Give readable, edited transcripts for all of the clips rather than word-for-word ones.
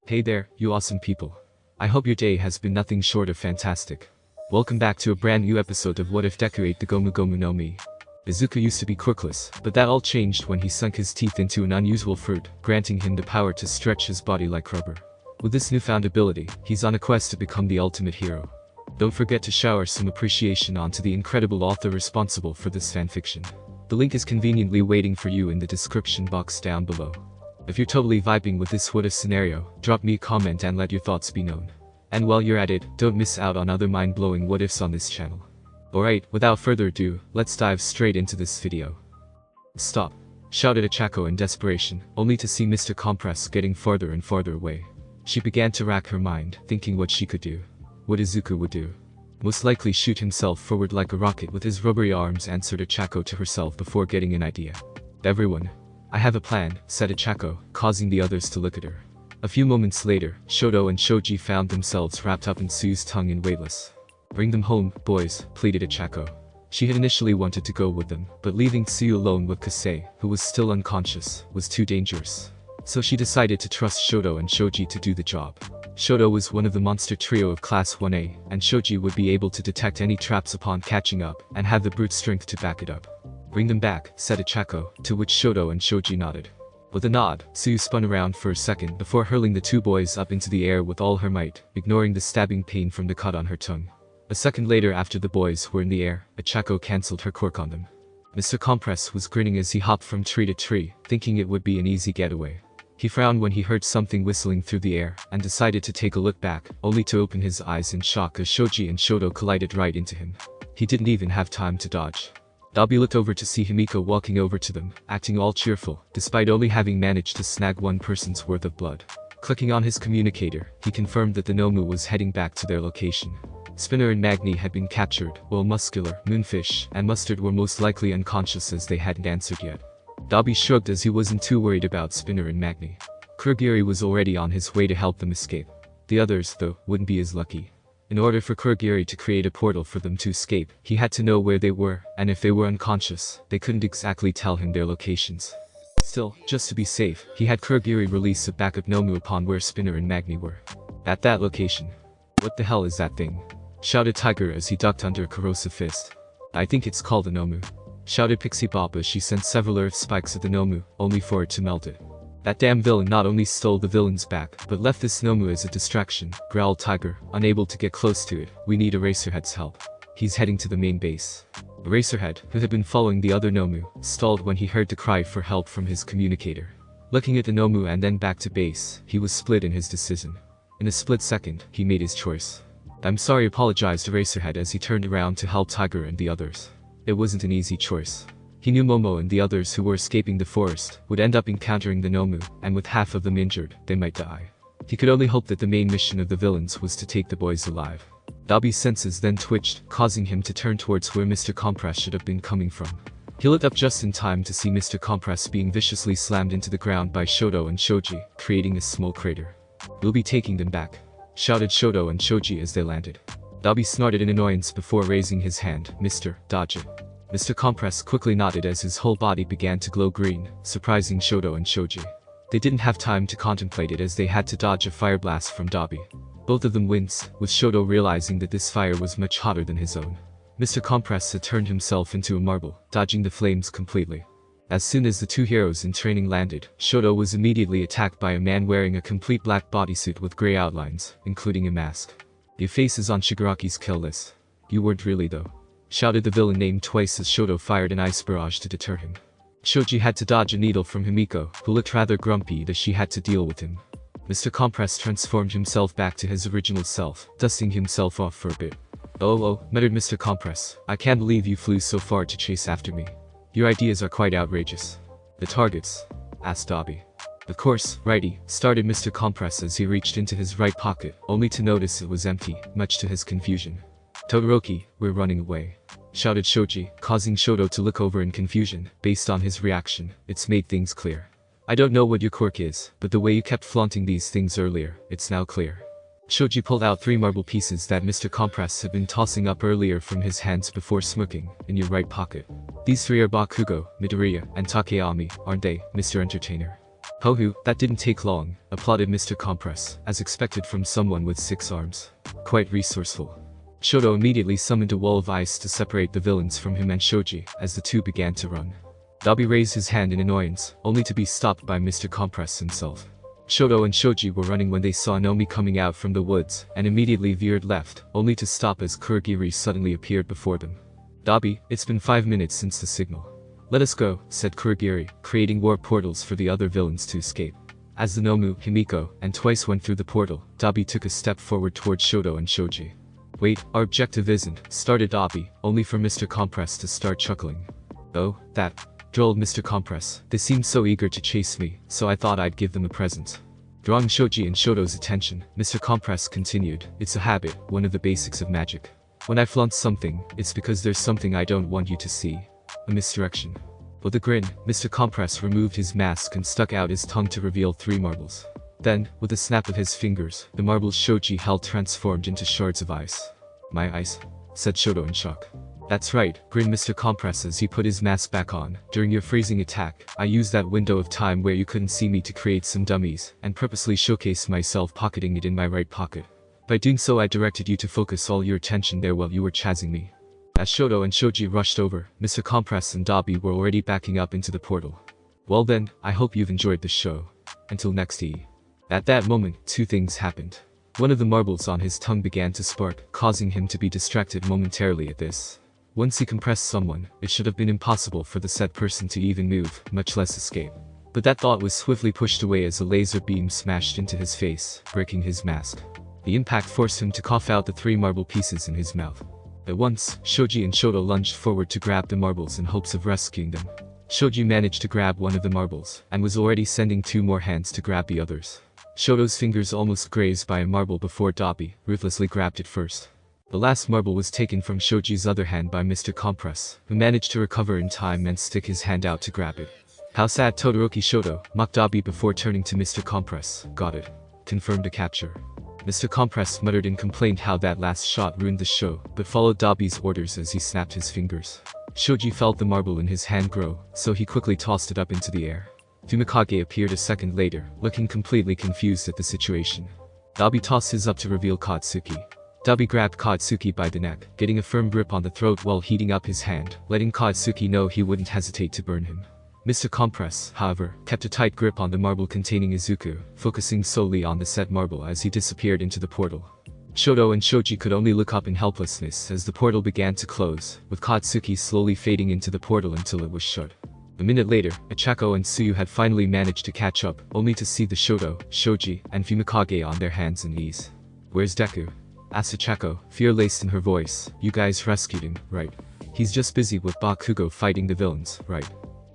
Hey there, you awesome people. I hope your day has been nothing short of fantastic. Welcome back to a brand new episode of What If Deku ate the Gomu Gomu no Mi. Izuku used to be quirkless, but that all changed when he sunk his teeth into an unusual fruit, granting him the power to stretch his body like rubber. With this newfound ability, he's on a quest to become the ultimate hero. Don't forget to shower some appreciation onto the incredible author responsible for this fanfiction. The link is conveniently waiting for you in the description box down below. If you're totally vibing with this what if scenario, drop me a comment and let your thoughts be known. And while you're at it, don't miss out on other mind-blowing what ifs on this channel. Alright, without further ado, let's dive straight into this video. Stop! Shouted Achako in desperation, only to see Mr. Compress getting farther and farther away. She began to rack her mind, thinking what she could do. What Izuku would do. Most likely shoot himself forward like a rocket with his rubbery arms, answered Achako to herself before getting an idea. Everyone. I have a plan, said Achako, causing the others to look at her. A few moments later, Shoto and Shoji found themselves wrapped up in Tsu's tongue and weightless. Bring them home, boys, pleaded Achako. She had initially wanted to go with them, but leaving Tsu alone with Kasei, who was still unconscious, was too dangerous. So she decided to trust Shoto and Shoji to do the job. Shoto was one of the monster trio of Class 1A, and Shoji would be able to detect any traps upon catching up, and have the brute strength to back it up. Bring them back, said Achako, to which Shoto and Shoji nodded. With a nod, Tsu spun around for a second before hurling the two boys up into the air with all her might, ignoring the stabbing pain from the cut on her tongue. A second later, after the boys were in the air, Achako cancelled her quirk on them. Mr. Compress was grinning as he hopped from tree to tree, thinking it would be an easy getaway. He frowned when he heard something whistling through the air, and decided to take a look back, only to open his eyes in shock as Shoji and Shoto collided right into him. He didn't even have time to dodge. Dabi looked over to see Himiko walking over to them, acting all cheerful, despite only having managed to snag one person's worth of blood. Clicking on his communicator, he confirmed that the Nomu was heading back to their location. Spinner and Magni had been captured, while Muscular, Moonfish, and Mustard were most likely unconscious as they hadn't answered yet. Dabi shrugged as he wasn't too worried about Spinner and Magni. Kurogiri was already on his way to help them escape. The others, though, wouldn't be as lucky. In order for Kurogiri to create a portal for them to escape, he had to know where they were, and if they were unconscious, they couldn't exactly tell him their locations. Still, just to be safe, he had Kurogiri release a backup Nomu upon where Spinner and Magni were. At that location. What the hell is that thing? Shouted Tiger as he ducked under a corrosive fist. I think it's called a Nomu. Shouted Pixie Bop as she sent several earth spikes at the Nomu, only for it to melt it. That damn villain not only stole the villain's back, but left this Nomu as a distraction, growled Tiger, unable to get close to it. We need Eraserhead's help. He's heading to the main base. Eraserhead, who had been following the other Nomu, stalled when he heard the cry for help from his communicator. Looking at the Nomu and then back to base, he was split in his decision. In a split second, he made his choice. I'm sorry, apologized Eraserhead as he turned around to help Tiger and the others. It wasn't an easy choice. He knew Momo and the others who were escaping the forest would end up encountering the Nomu, and with half of them injured, they might die. He could only hope that the main mission of the villains was to take the boys alive. Dabi's senses then twitched, causing him to turn towards where Mr. Compress should have been coming from. He looked up just in time to see Mr. Compress being viciously slammed into the ground by Shoto and Shoji, creating a small crater. We'll be taking them back, shouted Shoto and Shoji as they landed. Dabi snorted in annoyance before raising his hand. Mr. Dodge it. Mr. Compress quickly nodded as his whole body began to glow green, surprising Shoto and Shoji. They didn't have time to contemplate it as they had to dodge a fire blast from Dabi. Both of them winced, with Shoto realizing that this fire was much hotter than his own. Mr. Compress had turned himself into a marble, dodging the flames completely. As soon as the two heroes in training landed, Shoto was immediately attacked by a man wearing a complete black bodysuit with gray outlines, including a mask. Your face is on Shigaraki's kill list. You weren't really though. Shouted the villain name twice as Shoto fired an ice barrage to deter him. Shoji had to dodge a needle from Himiko, who looked rather grumpy that she had to deal with him. Mr. Compress transformed himself back to his original self, dusting himself off for a bit. Oh, muttered Mr. Compress. I can't believe you flew so far to chase after me. Your ideas are quite outrageous. The targets? Asked Dabi. Of course, righty, started Mr. Compress as he reached into his right pocket, only to notice it was empty, much to his confusion. Todoroki, we're running away, shouted Shoji, causing Shoto to look over in confusion. Based on his reaction, it's made things clear. I don't know what your quirk is, but the way you kept flaunting these things earlier, it's now clear. Shoji pulled out 3 marble pieces that Mr. Compress had been tossing up earlier from his hands before smirking. In your right pocket. These 3 are Bakugo, Midoriya, and Takeami, aren't they, Mr. Entertainer? Hohu, that didn't take long, applauded Mr. Compress, as expected from someone with 6 arms. Quite resourceful. Shoto immediately summoned a wall of ice to separate the villains from him and Shoji, as the two began to run. Dabi raised his hand in annoyance, only to be stopped by Mr. Compress himself. Shoto and Shoji were running when they saw Nomi coming out from the woods, and immediately veered left, only to stop as Kurogiri suddenly appeared before them. Dabi, it's been 5 minutes since the signal. Let us go, said Kurogiri, creating warp portals for the other villains to escape. As the Nomu, Himiko, and Twice went through the portal, Dabi took a step forward towards Shoto and Shoji. Wait, our objective isn't, started Dabi, only for Mr. Compress to start chuckling. Oh, that, drawled Mr. Compress, they seemed so eager to chase me, so I thought I'd give them a present. Drawing Shoji and Shoto's attention, Mr. Compress continued, it's a habit, one of the basics of magic. When I flaunt something, it's because there's something I don't want you to see. A misdirection. With a grin, Mr. Compress removed his mask and stuck out his tongue to reveal 3 marbles. Then, with a snap of his fingers, the marbles Shoji held transformed into shards of ice. My ice? Said Shoto in shock. That's right, grinned Mr. Compress as he put his mask back on. During your freezing attack, I used that window of time where you couldn't see me to create some dummies, and purposely showcased myself pocketing it in my right pocket. By doing so I directed you to focus all your attention there while you were chazzing me. As Shoto and Shoji rushed over, Mr. Compress and Dabi were already backing up into the portal. Well then, I hope you've enjoyed the show. Until next E. At that moment, 2 things happened. One of the marbles on his tongue began to spark, causing him to be distracted momentarily at this. Once he compressed someone, it should have been impossible for the said person to even move, much less escape. But that thought was swiftly pushed away as a laser beam smashed into his face, breaking his mask. The impact forced him to cough out the 3 marble pieces in his mouth. At once, Shoji and Shoto lunged forward to grab the marbles in hopes of rescuing them. Shoji managed to grab one of the marbles, and was already sending 2 more hands to grab the others. Shoto's fingers almost grazed by a marble before Dabi ruthlessly grabbed it first. The last marble was taken from Shoji's other hand by Mr. Compress, who managed to recover in time and stick his hand out to grab it. How sad, Todoroki Shoto, mocked Dabi before turning to Mr. Compress. Got it. Confirmed a capture. Mr. Compress muttered and complained how that last shot ruined the show, but followed Dabi's orders as he snapped his fingers. Shoji felt the marble in his hand grow, so he quickly tossed it up into the air. Fumikage appeared a second later, looking completely confused at the situation. Dabi tossed his up to reveal Katsuki. Dabi grabbed Katsuki by the neck, getting a firm grip on the throat while heating up his hand, letting Katsuki know he wouldn't hesitate to burn him. Mr. Compress, however, kept a tight grip on the marble containing Izuku, focusing solely on the set marble as he disappeared into the portal. Shoto and Shoji could only look up in helplessness as the portal began to close, with Katsuki slowly fading into the portal until it was shut. A minute later, Ichako and Tsuyu had finally managed to catch up, only to see the Shoto, Shoji, and Fumikage on their hands and knees. Where's Deku? Asked Ichako, fear-laced in her voice. You guys rescued him, right? He's just busy with Bakugo fighting the villains, right?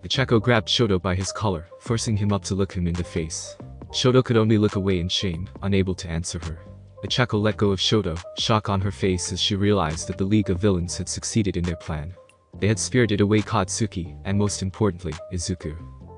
Ichako grabbed Shoto by his collar, forcing him up to look him in the face. Shoto could only look away in shame, unable to answer her. Ichako let go of Shoto, shock on her face as she realized that the League of Villains had succeeded in their plan. They had spirited away Katsuki, and most importantly, Izuku.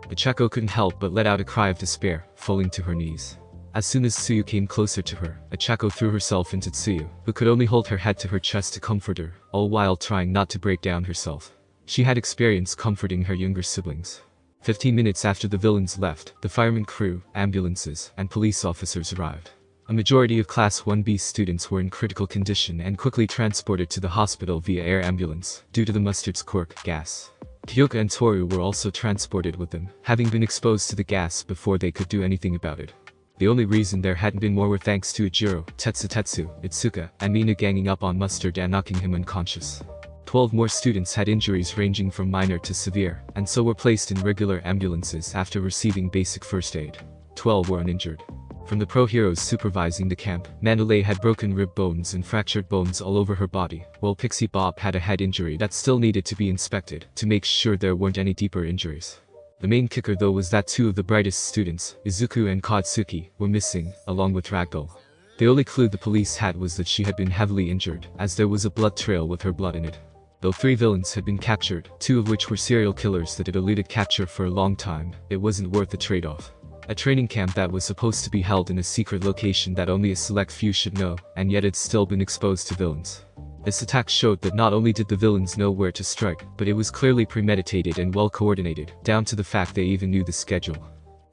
Ichako couldn't help but let out a cry of despair, falling to her knees. As soon as Tsuyu came closer to her, Ichako threw herself into Tsuyu, who could only hold her head to her chest to comfort her, all while trying not to break down herself. She had experience comforting her younger siblings. 15 minutes after the villains left, the fireman crew, ambulances, and police officers arrived. A majority of Class 1B students were in critical condition and quickly transported to the hospital via air ambulance, due to the mustard's quirk gas. Kyoka and Toru were also transported with them, having been exposed to the gas before they could do anything about it. The only reason there hadn't been more were thanks to Ijiro, Tetsu, Itsuka, and Mina ganging up on Mustard and knocking him unconscious. 12 more students had injuries ranging from minor to severe, and so were placed in regular ambulances after receiving basic first aid. 12 were uninjured. From the pro-heroes supervising the camp, Mandalay had broken rib bones and fractured bones all over her body, while Pixie Bob had a head injury that still needed to be inspected to make sure there weren't any deeper injuries. The main kicker though was that 2 of the brightest students, Izuku and Katsuki, were missing, along with Ragdoll. The only clue the police had was that she had been heavily injured, as there was a blood trail with her blood in it. Though 3 villains had been captured, 2 of which were serial killers that had eluded capture for a long time, it wasn't worth the trade-off. A training camp that was supposed to be held in a secret location that only a select few should know, and yet had still been exposed to villains. This attack showed that not only did the villains know where to strike, but it was clearly premeditated and well coordinated, down to the fact they even knew the schedule.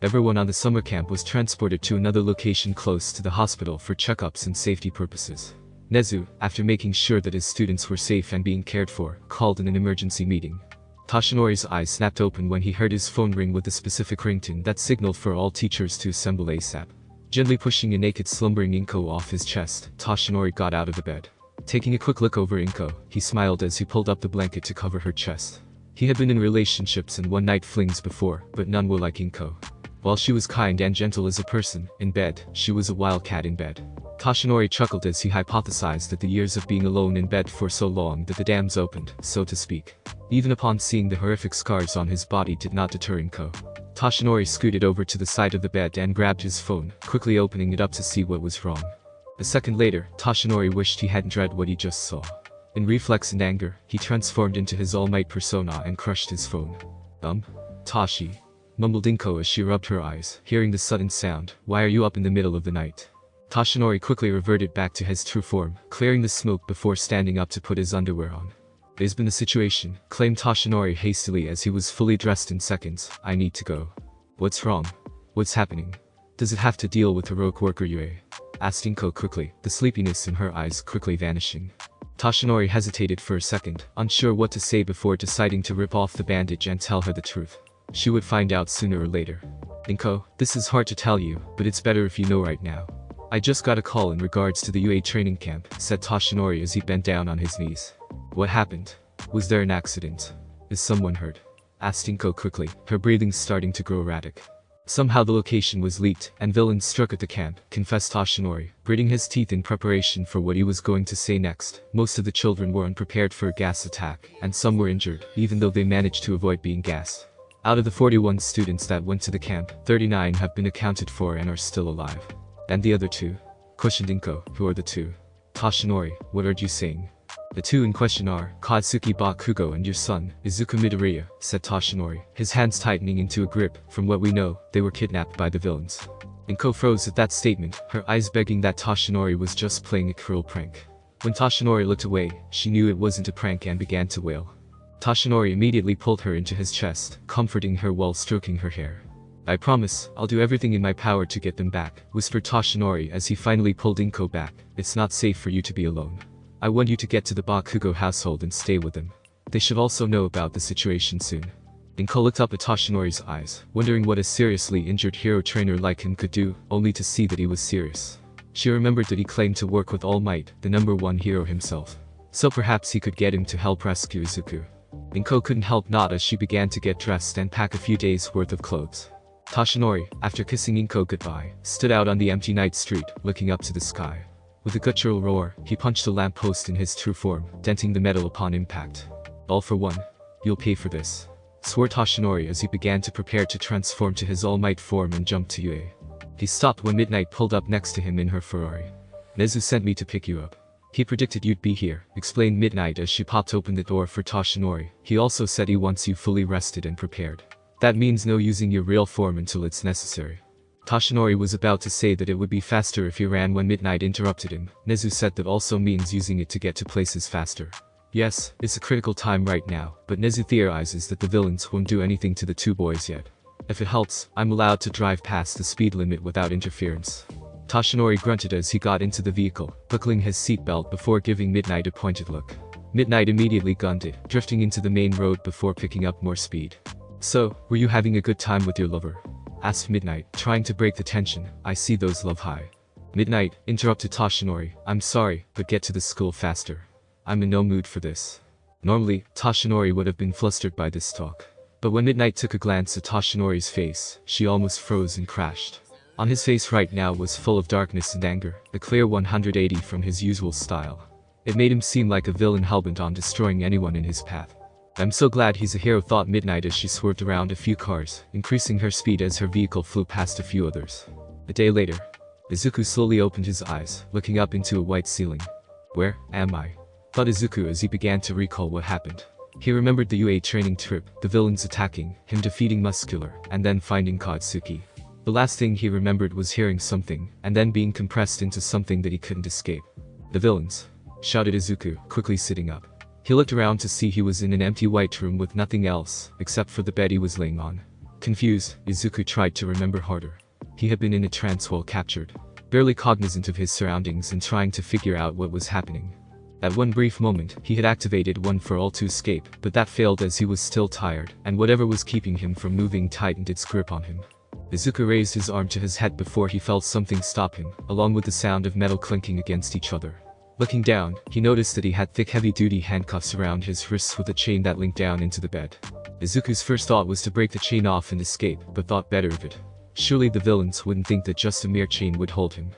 Everyone on the summer camp was transported to another location close to the hospital for checkups and safety purposes. Nezu, after making sure that his students were safe and being cared for, called in an emergency meeting. Toshinori's eyes snapped open when he heard his phone ring with a specific ringtone that signaled for all teachers to assemble ASAP. Gently pushing a naked slumbering Inko off his chest, Toshinori got out of the bed. Taking a quick look over Inko, he smiled as he pulled up the blanket to cover her chest. He had been in relationships and one-night flings before, but none were like Inko. While she was kind and gentle as a person, in bed, she was a wildcat in bed. Toshinori chuckled as he hypothesized that the years of being alone in bed for so long that the dams opened, so to speak. Even upon seeing the horrific scars on his body did not deter Inko. Toshinori scooted over to the side of the bed and grabbed his phone, quickly opening it up to see what was wrong. A second later, Toshinori wished he hadn't read what he just saw. In reflex and anger, he transformed into his All Might persona and crushed his phone. Tashi, mumbled Inko as she rubbed her eyes, hearing the sudden sound. Why are you up in the middle of the night? Toshinori quickly reverted back to his true form, clearing the smoke before standing up to put his underwear on. There's been a situation, claimed Toshinori hastily as he was fully dressed in seconds. I need to go. What's wrong? What's happening? Does it have to deal with heroic worker Yue? Asked Inko quickly, the sleepiness in her eyes quickly vanishing. Toshinori hesitated for a second, unsure what to say before deciding to rip off the bandage and tell her the truth. She would find out sooner or later. Inko, this is hard to tell you, but it's better if you know right now. I just got a call in regards to the UA training camp, said Toshinori as he bent down on his knees. What happened? Was there an accident? Is someone hurt? Asked Inko quickly, her breathing starting to grow erratic. Somehow the location was leaked, and villains struck at the camp, confessed Toshinori, gritting his teeth in preparation for what he was going to say next. Most of the children were unprepared for a gas attack, and some were injured, even though they managed to avoid being gassed. Out of the 41 students that went to the camp, 39 have been accounted for and are still alive. And the other two? Questioned Inko. Who are the two? Toshinori, what are you saying? The two in question are Katsuki Bakugo and your son, Izuku Midoriya, said Toshinori, his hands tightening into a grip. From what we know, they were kidnapped by the villains. Inko froze at that statement, her eyes begging that Toshinori was just playing a cruel prank. When Toshinori looked away, she knew it wasn't a prank and began to wail. Toshinori immediately pulled her into his chest, comforting her while stroking her hair. I promise, I'll do everything in my power to get them back, whispered Toshinori as he finally pulled Inko back. It's not safe for you to be alone. I want you to get to the Bakugo household and stay with them. They should also know about the situation soon. Inko looked up at Toshinori's eyes, wondering what a seriously injured hero trainer like him could do, only to see that he was serious. She remembered that he claimed to work with All Might, the #1 hero himself. So perhaps he could get him to help rescue Izuku. Inko couldn't help nod as she began to get dressed and pack a few days' worth of clothes. Toshinori, after kissing Inko goodbye, stood out on the empty night street, looking up to the sky. With a guttural roar, he punched a lamppost in his true form, denting the metal upon impact. All for one. You'll pay for this, swore Toshinori as he began to prepare to transform to his All Might form and jump to Yue. He stopped when Midnight pulled up next to him in her Ferrari. Nezu sent me to pick you up. He predicted you'd be here, explained Midnight as she popped open the door for Toshinori. He also said he wants you fully rested and prepared. That means no using your real form until it's necessary. Toshinori was about to say that it would be faster if he ran when Midnight interrupted him. Nezu said that also means using it to get to places faster. Yes, it's a critical time right now, but Nezu theorizes that the villains won't do anything to the two boys yet. If it helps, I'm allowed to drive past the speed limit without interference. Toshinori grunted as he got into the vehicle, buckling his seatbelt before giving Midnight a pointed look. Midnight immediately gunned it, drifting into the main road before picking up more speed. So, were you having a good time with your lover? Asked Midnight, trying to break the tension. I see those love high. Midnight, interrupted Toshinori. I'm sorry, but get to the school faster. I'm in no mood for this. Normally, Toshinori would have been flustered by this talk. But when Midnight took a glance at Toshinori's face, she almost froze and crashed. On his face right now was full of darkness and anger, a clear 180 from his usual style. It made him seem like a villain hellbent on destroying anyone in his path. I'm so glad he's a hero, thought Midnight as she swerved around a few cars, increasing her speed as her vehicle flew past a few others. A day later, Izuku slowly opened his eyes, looking up into a white ceiling. Where am I? Thought Izuku as he began to recall what happened. He remembered the UA training trip, the villains attacking, him defeating Muscular, and then finding Katsuki. The last thing he remembered was hearing something, and then being compressed into something that he couldn't escape. The villains, shouted Izuku, quickly sitting up. He looked around to see he was in an empty white room with nothing else, except for the bed he was laying on. Confused, Izuku tried to remember harder. He had been in a trance while captured, barely cognizant of his surroundings and trying to figure out what was happening. At one brief moment, he had activated One for All to escape, but that failed as he was still tired, and whatever was keeping him from moving tightened its grip on him. Izuku raised his arm to his head before he felt something stop him, along with the sound of metal clinking against each other. Looking down, he noticed that he had thick heavy-duty handcuffs around his wrists with a chain that linked down into the bed. Izuku's first thought was to break the chain off and escape, but thought better of it. Surely the villains wouldn't think that just a mere chain would hold him.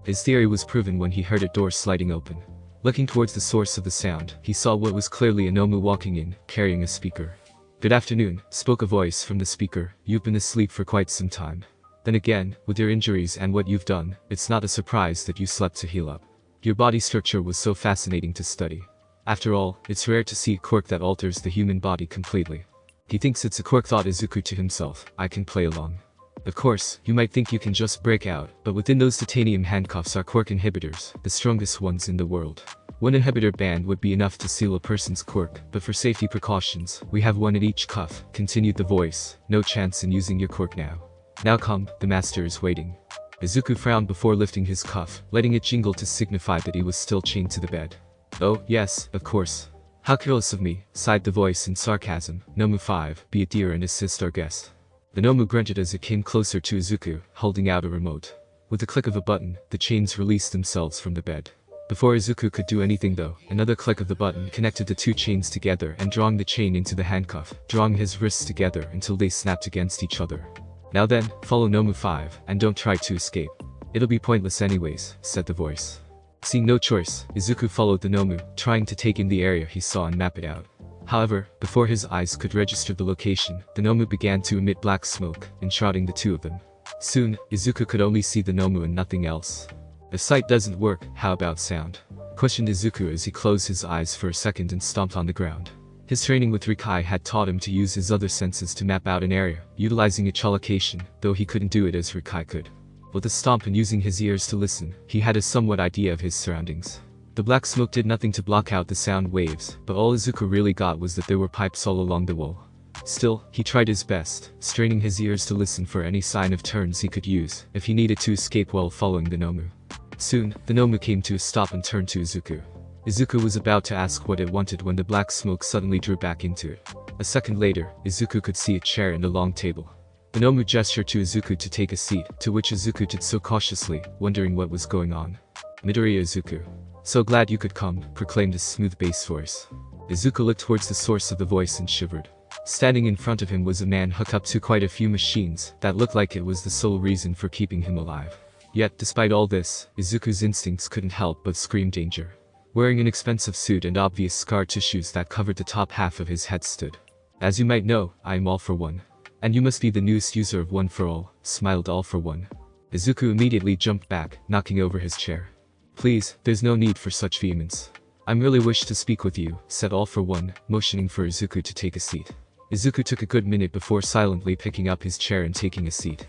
His theory was proven when he heard a door sliding open. Looking towards the source of the sound, he saw what was clearly a Nomu walking in, carrying a speaker. "Good afternoon," spoke a voice from the speaker. "You've been asleep for quite some time. Then again, with your injuries and what you've done, it's not a surprise that you slept to heal up. Your body structure was so fascinating to study. After all, it's rare to see a quirk that alters the human body completely." He thinks it's a quirk, thought Izuku to himself. I can play along. Of course, you might think you can just break out, but within those titanium handcuffs are quirk inhibitors, the strongest ones in the world. One inhibitor band would be enough to seal a person's quirk, but for safety precautions, we have one at each cuff, continued the voice. No chance in using your quirk now. Now come, the master is waiting. Izuku frowned before lifting his cuff, letting it jingle to signify that he was still chained to the bed. Oh, yes, of course. How careless of me, sighed the voice in sarcasm. Nomu 5, be a dear and assist our guest. The Nomu grunted as it came closer to Izuku, holding out a remote. With the click of a button, the chains released themselves from the bed. Before Izuku could do anything though, another click of the button connected the two chains together and drawing the chain into the handcuff, drawing his wrists together until they snapped against each other. Now then, follow Nomu 5, and don't try to escape. It'll be pointless anyways, said the voice. Seeing no choice, Izuku followed the Nomu, trying to take in the area he saw and map it out. However, before his eyes could register the location, the Nomu began to emit black smoke, enshrouding the two of them. Soon, Izuku could only see the Nomu and nothing else. "If sight doesn't work, how about sound?" questioned Izuku as he closed his eyes for a second and stomped on the ground. His training with Rikai had taught him to use his other senses to map out an area, utilizing echolocation, though he couldn't do it as Rikai could. With a stomp and using his ears to listen, he had a somewhat idea of his surroundings. The black smoke did nothing to block out the sound waves, but all Izuku really got was that there were pipes all along the wall. Still, he tried his best, straining his ears to listen for any sign of turns he could use, if he needed to escape while following the Nomu. Soon, the Nomu came to a stop and turned to Izuku. Izuku was about to ask what it wanted when the black smoke suddenly drew back into it. A second later, Izuku could see a chair and a long table. The Nomu gestured to Izuku to take a seat, to which Izuku did so cautiously, wondering what was going on. "Midoriya Izuku. So glad you could come," proclaimed a smooth bass voice. Izuku looked towards the source of the voice and shivered. Standing in front of him was a man hooked up to quite a few machines that looked like it was the sole reason for keeping him alive. Yet, despite all this, Izuku's instincts couldn't help but scream danger. Wearing an expensive suit and obvious scar tissues that covered the top half of his head stood. "As you might know, I am All for One. And you must be the newest user of One for All," smiled All for One. Izuku immediately jumped back, knocking over his chair. "Please, there's no need for such vehemence. I merely wish to speak with you," said All for One, motioning for Izuku to take a seat. Izuku took a good minute before silently picking up his chair and taking a seat.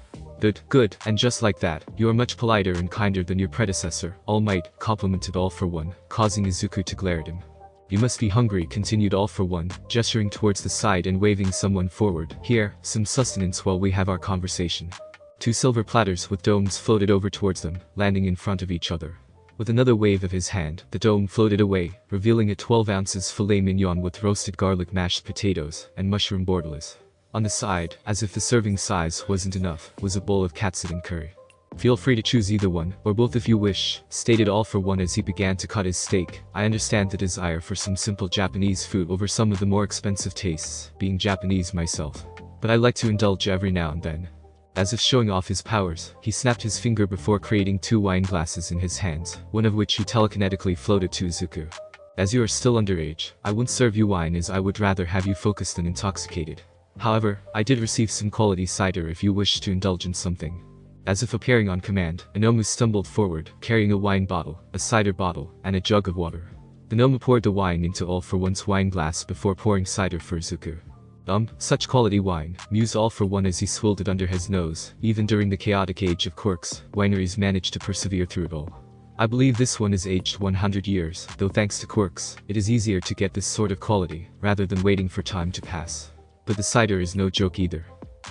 Good, and just like that, you are much politer and kinder than your predecessor, All Might," complimented All for One, causing Izuku to glare at him. "You must be hungry," continued All for One, gesturing towards the side and waving someone forward. "Here, some sustenance while we have our conversation." Two silver platters with domes floated over towards them, landing in front of each other. With another wave of his hand, the dome floated away, revealing a 12 ounces filet mignon with roasted garlic mashed potatoes and mushroom bordelaise. On the side, as if the serving size wasn't enough, was a bowl of katsudan curry. "Feel free to choose either one, or both if you wish," stated All for One as he began to cut his steak. "I understand the desire for some simple Japanese food over some of the more expensive tastes, being Japanese myself. But I like to indulge every now and then." As if showing off his powers, he snapped his finger before creating 2 wine glasses in his hands, one of which he telekinetically floated to Izuku. "As you are still underage, I won't serve you wine as I would rather have you focused and intoxicated. However, I did receive some quality cider if you wish to indulge in something." As if appearing on command, a Nomu stumbled forward, carrying a wine bottle, a cider bottle, and a jug of water. The Nomu poured the wine into All for One's wine glass before pouring cider for Izuku. Such quality wine," mused All for One as he swilled it under his nose. Even during the chaotic age of quirks, wineries managed to persevere through it all. "I believe this one is aged 100 years, though thanks to quirks, it is easier to get this sort of quality, rather than waiting for time to pass. But the cider is no joke either.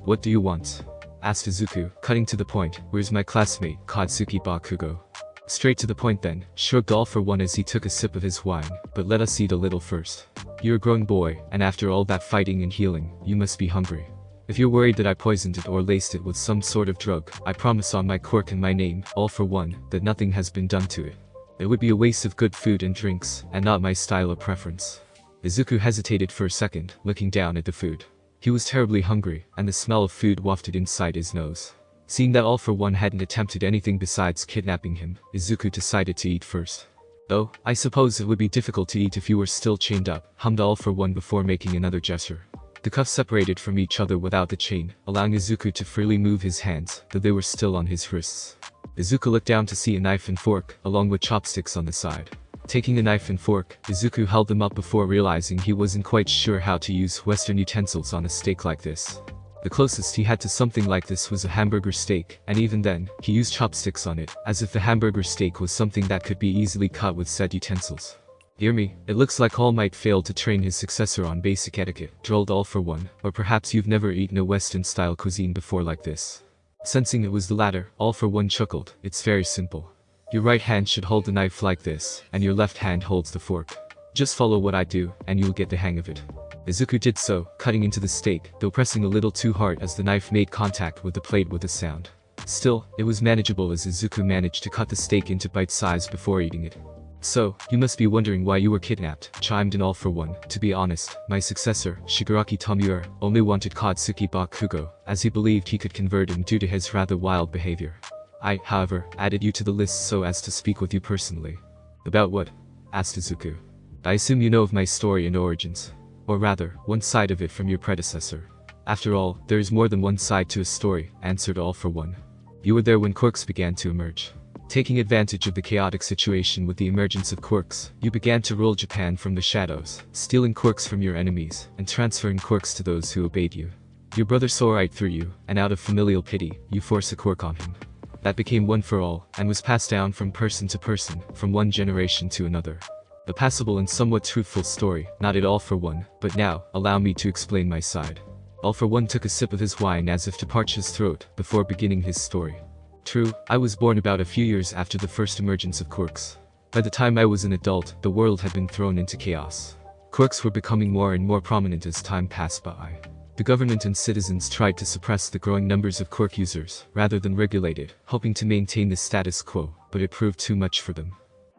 What do you want? Asked Izuku, cutting to the point. Where's my classmate, Katsuki Bakugo? Straight to the point then, shrugged all for one as he took a sip of his wine, but let us eat a little first. You're a grown boy, and after all that fighting and healing, you must be hungry. If you're worried that I poisoned it or laced it with some sort of drug, I promise on my quirk and my name, all for one, that nothing has been done to it. It would be a waste of good food and drinks, and not my style or preference. Izuku hesitated for a second, looking down at the food. He was terribly hungry, and the smell of food wafted inside his nose. Seeing that all for one hadn't attempted anything besides kidnapping him, Izuku decided to eat first. Though, I suppose it would be difficult to eat if you were still chained up, hummed all for one before making another gesture. The cuffs separated from each other without the chain, allowing Izuku to freely move his hands, though they were still on his wrists. Izuku looked down to see a knife and fork, along with chopsticks on the side. Taking a knife and fork, Izuku held them up before realizing he wasn't quite sure how to use Western utensils on a steak like this. The closest he had to something like this was a hamburger steak, and even then, he used chopsticks on it, as if the hamburger steak was something that could be easily cut with said utensils. Hear me, it looks like All Might failed to train his successor on basic etiquette, drawled all for one, or perhaps you've never eaten a Western-style cuisine before like this. Sensing it was the latter, all for one chuckled. It's very simple. Your right hand should hold the knife like this, and your left hand holds the fork. Just follow what I do, and you'll get the hang of it. Izuku did so, cutting into the steak, though pressing a little too hard as the knife made contact with the plate with a sound. Still, it was manageable as Izuku managed to cut the steak into bite-size before eating it. So, you must be wondering why you were kidnapped, chimed in all for one. To be honest, my successor, Shigaraki Tomura, only wanted Katsuki Bakugo, as he believed he could convert him due to his rather wild behavior. I, however, added you to the list so as to speak with you personally. About what? Asked Izuku. I assume you know of my story and origins. Or rather, one side of it from your predecessor. After all, there is more than one side to a story, answered all for one. You were there when quirks began to emerge. Taking advantage of the chaotic situation with the emergence of quirks, you began to rule Japan from the shadows, stealing quirks from your enemies, and transferring quirks to those who obeyed you. Your brother saw right through you, and out of familial pity, you forced a quirk on him. That became one for all, and was passed down from person to person, from one generation to another. A passable and somewhat truthful story, not at all for one, but now, allow me to explain my side. All for one took a sip of his wine as if to parch his throat, before beginning his story. True, I was born about a few years after the first emergence of quirks. By the time I was an adult, the world had been thrown into chaos. Quirks were becoming more and more prominent as time passed by. The government and citizens tried to suppress the growing numbers of quirk users, rather than regulate it, hoping to maintain the status quo, but it proved too much for them.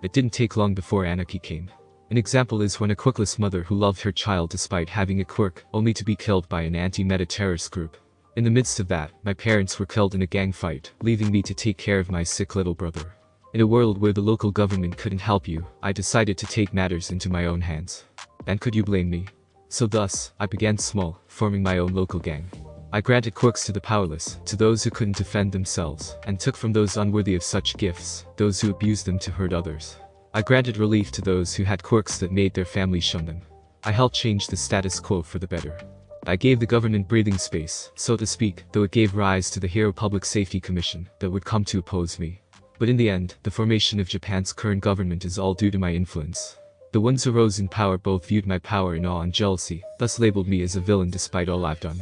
It didn't take long before anarchy came. An example is when a quirkless mother who loved her child despite having a quirk, only to be killed by an anti-meta terrorist group. In the midst of that, my parents were killed in a gang fight, leaving me to take care of my sick little brother. In a world where the local government couldn't help you, I decided to take matters into my own hands. And could you blame me? So thus, I began small, forming my own local gang. I granted quirks to the powerless, to those who couldn't defend themselves, and took from those unworthy of such gifts, those who abused them to hurt others. I granted relief to those who had quirks that made their families shun them. I helped change the status quo for the better. I gave the government breathing space, so to speak, though it gave rise to the Hero Public Safety Commission that would come to oppose me. But in the end, the formation of Japan's current government is all due to my influence. The ones who rose in power both viewed my power in awe and jealousy, thus labeled me as a villain despite all I've done.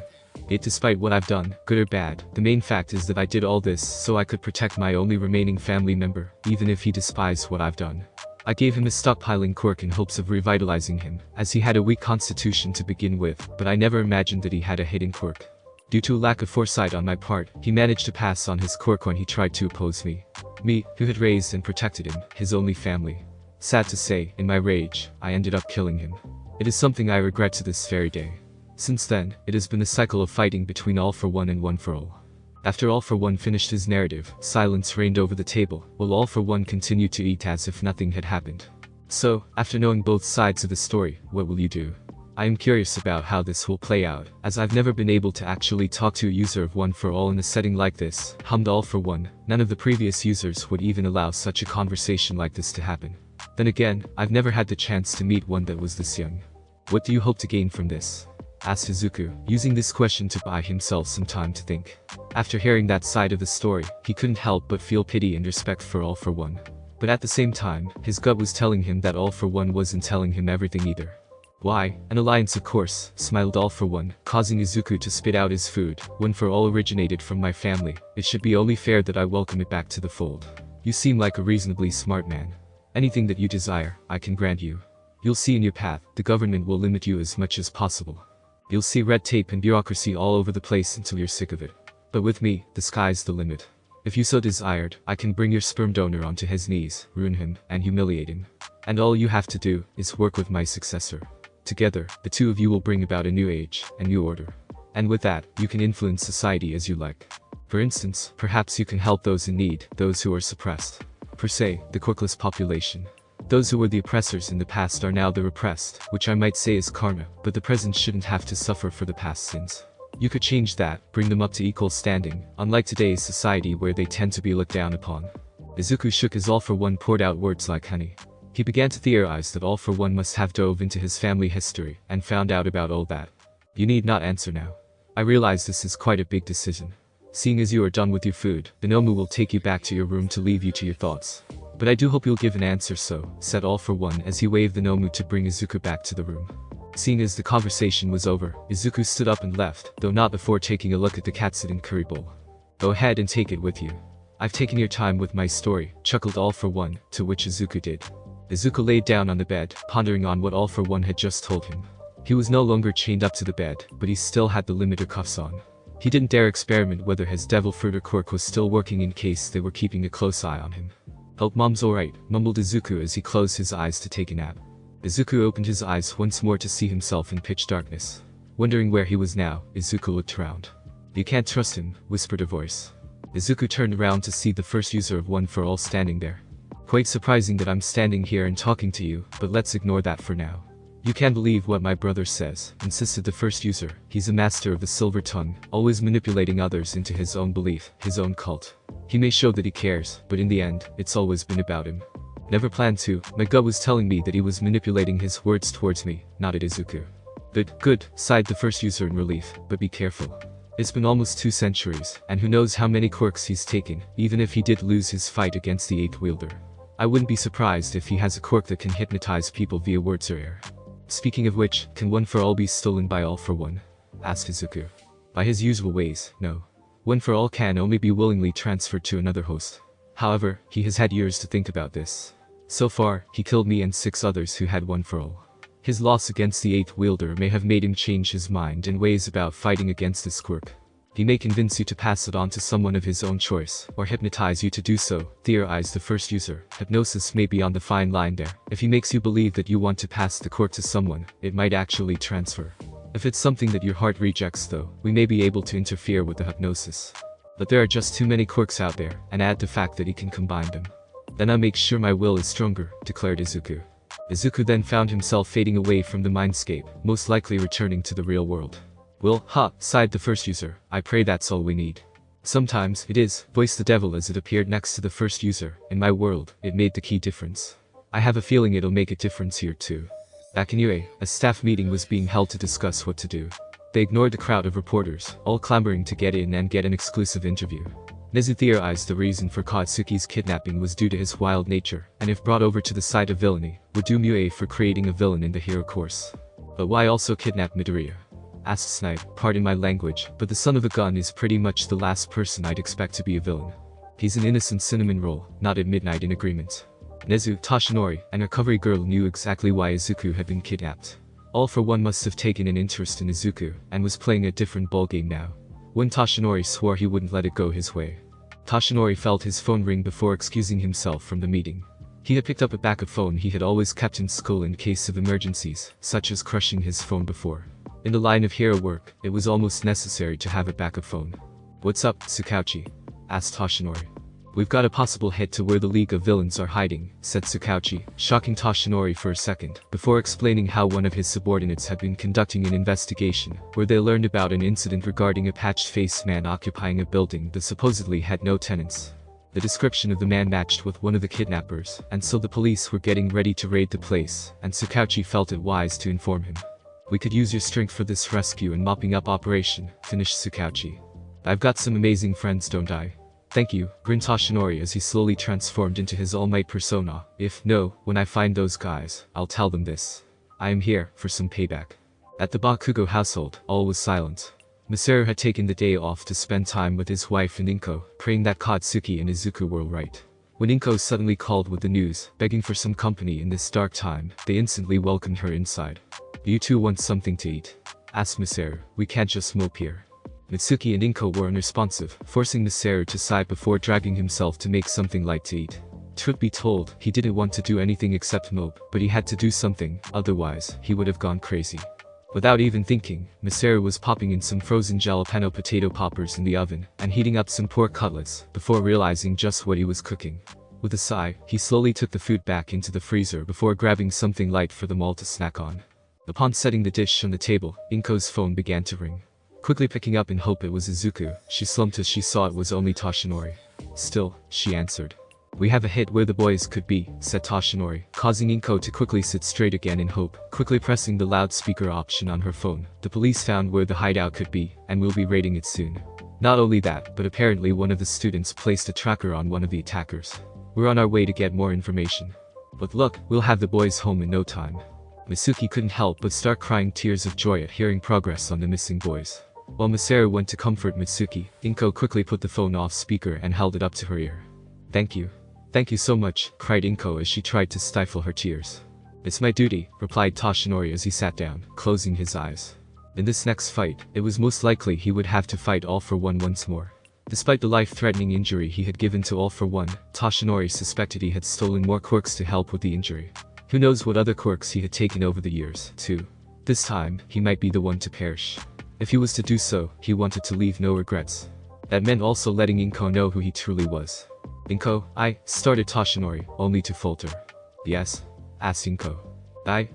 Despite what I've done, good or bad, the main fact is that I did all this so I could protect my only remaining family member, even if he despised what I've done. I gave him a stockpiling quirk in hopes of revitalizing him, as he had a weak constitution to begin with, but I never imagined that he had a hidden quirk. Due to a lack of foresight on my part, he managed to pass on his quirk when he tried to oppose me. Me, who had raised and protected him, his only family. Sad to say, in my rage, I ended up killing him. It is something I regret to this very day. Since then, it has been a cycle of fighting between all for one and one for all. After all for one finished his narrative, silence reigned over the table, while all for one continued to eat as if nothing had happened. So, after knowing both sides of the story, what will you do? I am curious about how this will play out, as I've never been able to actually talk to a user of one for all in a setting like this, hummed all for one. None of the previous users would even allow such a conversation like this to happen. Then again, I've never had the chance to meet one that was this young. What do you hope to gain from this? Asked Izuku, using this question to buy himself some time to think. After hearing that side of the story, he couldn't help but feel pity and respect for all for one. But at the same time, his gut was telling him that all for one wasn't telling him everything either. Why, an alliance of course, smiled All for One, causing Izuku to spit out his food. One for All originated from my family. It should be only fair that I welcome it back to the fold. You seem like a reasonably smart man. Anything that you desire, I can grant you. You'll see in your path, the government will limit you as much as possible. You'll see red tape and bureaucracy all over the place until you're sick of it. But with me, the sky's the limit. If you so desired, I can bring your sperm donor onto his knees, ruin him, and humiliate him. And all you have to do is work with my successor. Together, the two of you will bring about a new age, a new order. And with that, you can influence society as you like. For instance, perhaps you can help those in need, those who are suppressed. Per se, the quirkless population. Those who were the oppressors in the past are now the repressed, which I might say is karma, but the present shouldn't have to suffer for the past sins. You could change that, bring them up to equal standing, unlike today's society where they tend to be looked down upon. Izuku shook his All for One poured out words like honey. He began to theorize that All for One must have dove into his family history and found out about all that. You need not answer now. I realize this is quite a big decision. Seeing as you are done with your food, the Nomu will take you back to your room to leave you to your thoughts. But I do hope you'll give an answer so, said All for One as he waved the Nomu to bring Izuku back to the room. Seeing as the conversation was over, Izuku stood up and left, though not before taking a look at the katsudan curry bowl. Go ahead and take it with you. I've taken your time with my story, chuckled All for One, to which Izuku did. Izuku laid down on the bed, pondering on what All for One had just told him. He was no longer chained up to the bed, but he still had the limiter cuffs on. He didn't dare experiment whether his devil fruit or quirk was still working in case they were keeping a close eye on him. Hope mom's alright, mumbled Izuku as he closed his eyes to take a nap. Izuku opened his eyes once more to see himself in pitch darkness. Wondering where he was now, Izuku looked around. You can't trust him, whispered a voice. Izuku turned around to see the first user of One for All standing there. Quite surprising that I'm standing here and talking to you, but let's ignore that for now. You can't believe what my brother says, insisted the first user. He's a master of the silver tongue, always manipulating others into his own belief, his own cult. He may show that he cares, but in the end, it's always been about him. Never planned to, my gut was telling me that he was manipulating his words towards me, not at Izuku. But, good, sighed the first user in relief, but be careful. It's been almost 2 centuries, and who knows how many quirks he's taken, even if he did lose his fight against the 8th wielder. I wouldn't be surprised if he has a quirk that can hypnotize people via words or air. Speaking of which, can One for All be stolen by All for One? Asked Izuku. By his usual ways, no. One for All can only be willingly transferred to another host. However, he has had years to think about this. So far, he killed me and 6 others who had One for All. His loss against the 8th wielder may have made him change his mind and ways about fighting against this quirk. He may convince you to pass it on to someone of his own choice, or hypnotize you to do so, theorized the first user. Hypnosis may be on the fine line there. If he makes you believe that you want to pass the quirk to someone, it might actually transfer. If it's something that your heart rejects though, we may be able to interfere with the hypnosis. But there are just too many quirks out there, and add the fact that he can combine them. Then I make sure my will is stronger, declared Izuku. Izuku then found himself fading away from the mindscape, most likely returning to the real world. Well, sighed the first user, I pray that's all we need. Sometimes it is, voiced the devil as it appeared next to the first user. In my world, it made the key difference. I have a feeling it'll make a difference here too. Back in UA, a staff meeting was being held to discuss what to do. They ignored the crowd of reporters, all clamoring to get in and get an exclusive interview. Nezu theorized the reason for Katsuki's kidnapping was due to his wild nature, and if brought over to the side of villainy, would doom UA for creating a villain in the hero course. But why also kidnap Midoriya? Asked Snipe, pardon my language, but the son of a gun is pretty much the last person I'd expect to be a villain. He's an innocent cinnamon roll, not at midnight in agreement. Nezu, Toshinori, and recovery girl knew exactly why Izuku had been kidnapped. All for One must have taken an interest in Izuku, and was playing a different ballgame now. When Toshinori swore he wouldn't let it go his way. Toshinori felt his phone ring before excusing himself from the meeting. He had picked up a backup phone he had always kept in school in case of emergencies, such as crushing his phone before. In the line of hero work, it was almost necessary to have a backup phone. What's up, Tsukauchi? Asked Toshinori. We've got a possible hit to where the League of Villains are hiding, said Tsukauchi, shocking Toshinori for a second, before explaining how one of his subordinates had been conducting an investigation, where they learned about an incident regarding a patched-faced man occupying a building that supposedly had no tenants. The description of the man matched with one of the kidnappers, and so the police were getting ready to raid the place, and Tsukauchi felt it wise to inform him. We could use your strength for this rescue and mopping up operation, finished Tsukauchi. I've got some amazing friends, don't I? Thank you, grinned Toshinori as he slowly transformed into his All Might persona. When I find those guys, I'll tell them this. I am here for some payback. At the Bakugo household, all was silent. Masaru had taken the day off to spend time with his wife and Inko, praying that Katsuki and Izuku were right. When Inko suddenly called with the news, begging for some company in this dark time, they instantly welcomed her inside. You two want something to eat? Asked Masaru. We can't just mope here. Mitsuki and Inko were unresponsive, forcing Masaru to sigh before dragging himself to make something light to eat. Truth be told, he didn't want to do anything except mope, but he had to do something, otherwise, he would have gone crazy. Without even thinking, Masaru was popping in some frozen jalapeno potato poppers in the oven, and heating up some pork cutlets, before realizing just what he was cooking. With a sigh, he slowly took the food back into the freezer before grabbing something light for them all to snack on. Upon setting the dish on the table, Inko's phone began to ring. Quickly picking up in hope it was Izuku, she slumped as she saw it was only Toshinori. Still, she answered. We have a hit where the boys could be, said Toshinori, causing Inko to quickly sit straight again in hope. Quickly pressing the loudspeaker option on her phone, the police found where the hideout could be, and will be raiding it soon. Not only that, but apparently one of the students placed a tracker on one of the attackers. We're on our way to get more information. But look, we'll have the boys home in no time. Mitsuki couldn't help but start crying tears of joy at hearing progress on the missing boys. While Masaru went to comfort Mitsuki, Inko quickly put the phone off speaker and held it up to her ear. Thank you. Thank you so much, cried Inko as she tried to stifle her tears. It's my duty, replied Toshinori as he sat down, closing his eyes. In this next fight, it was most likely he would have to fight All for One once more. Despite the life-threatening injury he had given to All for One, Toshinori suspected he had stolen more quirks to help with the injury. Who knows what other quirks he had taken over the years, too. This time, he might be the one to perish. If he was to do so, he wanted to leave no regrets. That meant also letting Inko know who he truly was. Inko, started Toshinori, only to falter. Yes? Asked Inko.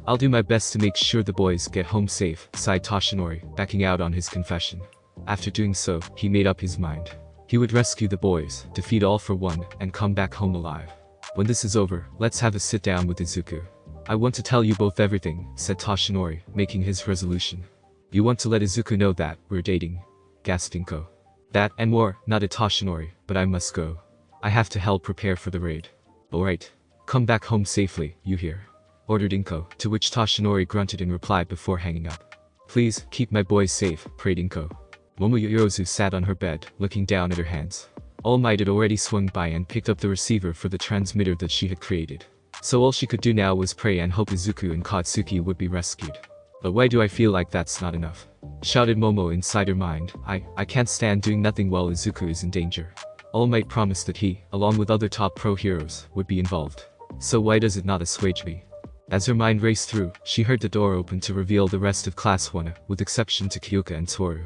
I'll do my best to make sure the boys get home safe, sighed Toshinori, backing out on his confession. After doing so, he made up his mind. He would rescue the boys, defeat All for One, and come back home alive. When this is over, let's have a sit down with Izuku. I want to tell you both everything, said Toshinori, making his resolution. You want to let Izuku know that we're dating? Gasped Inko. That and more, nodded Toshinori, but I must go. I have to help prepare for the raid. Alright. Come back home safely, you hear? Ordered Inko, to which Toshinori grunted in reply before hanging up. Please, keep my boys safe, prayed Inko. Momo Yorozu sat on her bed, looking down at her hands. All Might had already swung by and picked up the receiver for the transmitter that she had created. So all she could do now was pray and hope Izuku and Katsuki would be rescued. But why do I feel like that's not enough? Shouted Momo inside her mind. I can't stand doing nothing while Izuku is in danger. All Might promised that he, along with other top pro heroes, would be involved. So why does it not assuage me? As her mind raced through, she heard the door open to reveal the rest of Class 1, with exception to Kyoka and Toru.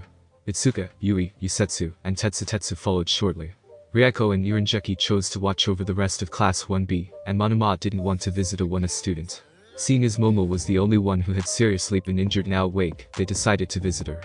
Itsuka, Yui, Yusetsu, and Tetsutetsu followed shortly. Ryako and Irinjeki chose to watch over the rest of Class 1B, and Monoma didn't want to visit a 1A student. Seeing as Momo was the only one who had seriously been injured now awake, they decided to visit her.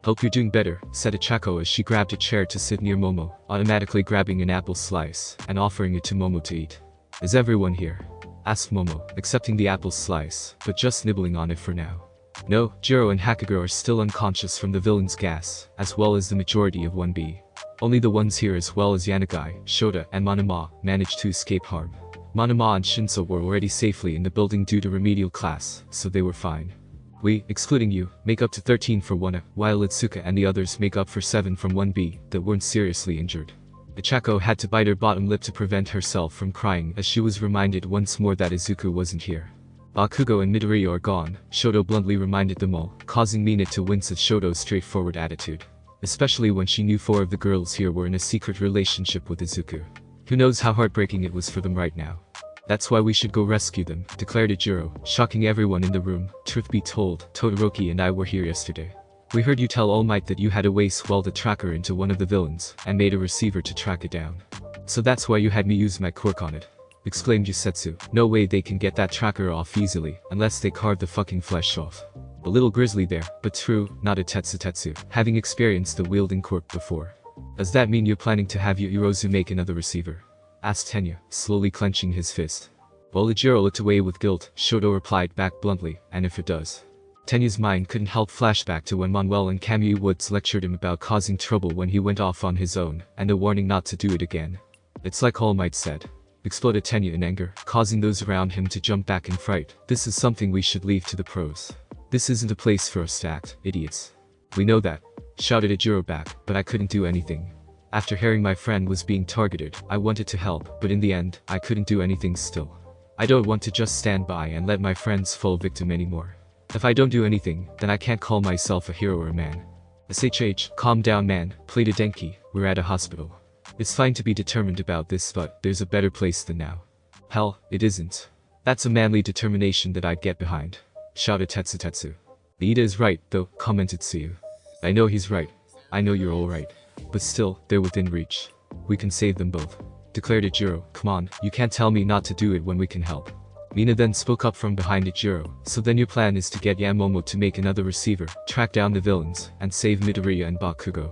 Hope you're doing better, said Ichako as she grabbed a chair to sit near Momo, automatically grabbing an apple slice, and offering it to Momo to eat. Is everyone here? Asked Momo, accepting the apple slice, but just nibbling on it for now. No, Jiro and Hakagura are still unconscious from the villain's gas, as well as the majority of 1B. Only the ones here as well as Yanagai, Shota, and Monoma managed to escape harm. Monoma and Shinso were already safely in the building due to remedial class, so they were fine. We, excluding you, make up to 13 for 1A, while Itsuka and the others make up for 7 from 1B that weren't seriously injured. Ichako had to bite her bottom lip to prevent herself from crying as she was reminded once more that Izuku wasn't here. Bakugo and Midoriya are gone, Shoto bluntly reminded them all, causing Mina to wince at Shoto's straightforward attitude. Especially when she knew 4 of the girls here were in a secret relationship with Izuku. Who knows how heartbreaking it was for them right now. That's why we should go rescue them, declared Ijiro, shocking everyone in the room. Truth be told, Todoroki and I were here yesterday. We heard you tell All Might that you had a way swelled the tracker into one of the villains, and made a receiver to track it down. So that's why you had me use my quirk on it. Exclaimed Yusetsu. No way they can get that tracker off easily, unless they carve the fucking flesh off. A little grisly there, but true, nodded Tetsutetsu, having experienced the wielding quirk before. Does that mean you're planning to have Yurozu make another receiver? Asked Tenya, slowly clenching his fist. While Ijiro looked away with guilt, Shoto replied back bluntly, and if it does. Tenya's mind couldn't help flashback to when Manuel and Kamui Woods lectured him about causing trouble when he went off on his own, and a warning not to do it again. It's like All Might said. exploded Tenya in anger, causing those around him to jump back in fright. This is something we should leave to the pros. This isn't a place for us to act, idiots. We know that, shouted Ijiro back, but I couldn't do anything. After hearing my friend was being targeted, I wanted to help, but in the end, I couldn't do anything still. I don't want to just stand by and let my friends fall victim anymore. If I don't do anything, then I can't call myself a hero or a man. SHH, calm down man, pleaded Denki, we're at a hospital. It's fine to be determined about this, but there's a better place than now. Hell, it isn't. That's a manly determination that I'd get behind, shouted Tetsu. Ida is right, though, commented Tsuyu. I know he's right. I know you're all right. But still, they're within reach. We can save them both, declared Ijiro. Come on, you can't tell me not to do it when we can help. Mina then spoke up from behind Ijiro. So then your plan is to get Yamomo to make another receiver, track down the villains, and save Midoriya and Bakugo.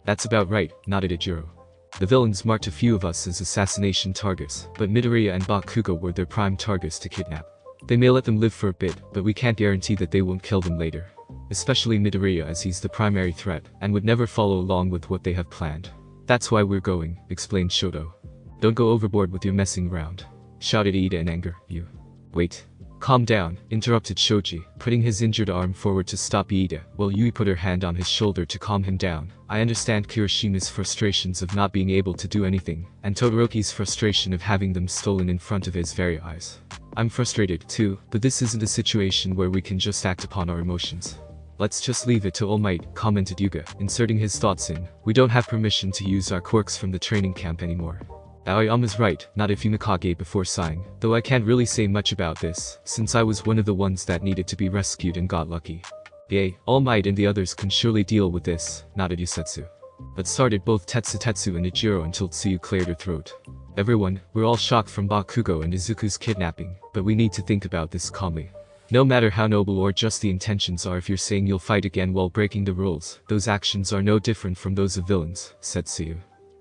That's about right, nodded Ijiro. The villains marked a few of us as assassination targets, but Midoriya and Bakugo were their prime targets to kidnap. They may let them live for a bit, but we can't guarantee that they won't kill them later. Especially Midoriya, as he's the primary threat, and would never follow along with what they have planned. That's why we're going, explained Shoto. Don't go overboard with your messing around, shouted Ida in anger. You. Wait. Calm down, interrupted Shoji, putting his injured arm forward to stop Ida, while Yui put her hand on his shoulder to calm him down. I understand Kirishima's frustrations of not being able to do anything, and Todoroki's frustration of having them stolen in front of his very eyes. I'm frustrated too, but this isn't a situation where we can just act upon our emotions. Let's just leave it to All Might, commented Yuga, inserting his thoughts in. We don't have permission to use our quirks from the training camp anymore. Aoyama's right, nodded Fumikage before sighing, though I can't really say much about this, since I was one of the ones that needed to be rescued and got lucky. Yay, All Might and the others can surely deal with this, nodded Yusetsu. But started both Tetsu and Ijiro until Tsuyu cleared her throat. Everyone, we're all shocked from Bakugo and Izuku's kidnapping, but we need to think about this calmly. No matter how noble or just the intentions are, if you're saying you'll fight again while breaking the rules, those actions are no different from those of villains, said Tsuyu.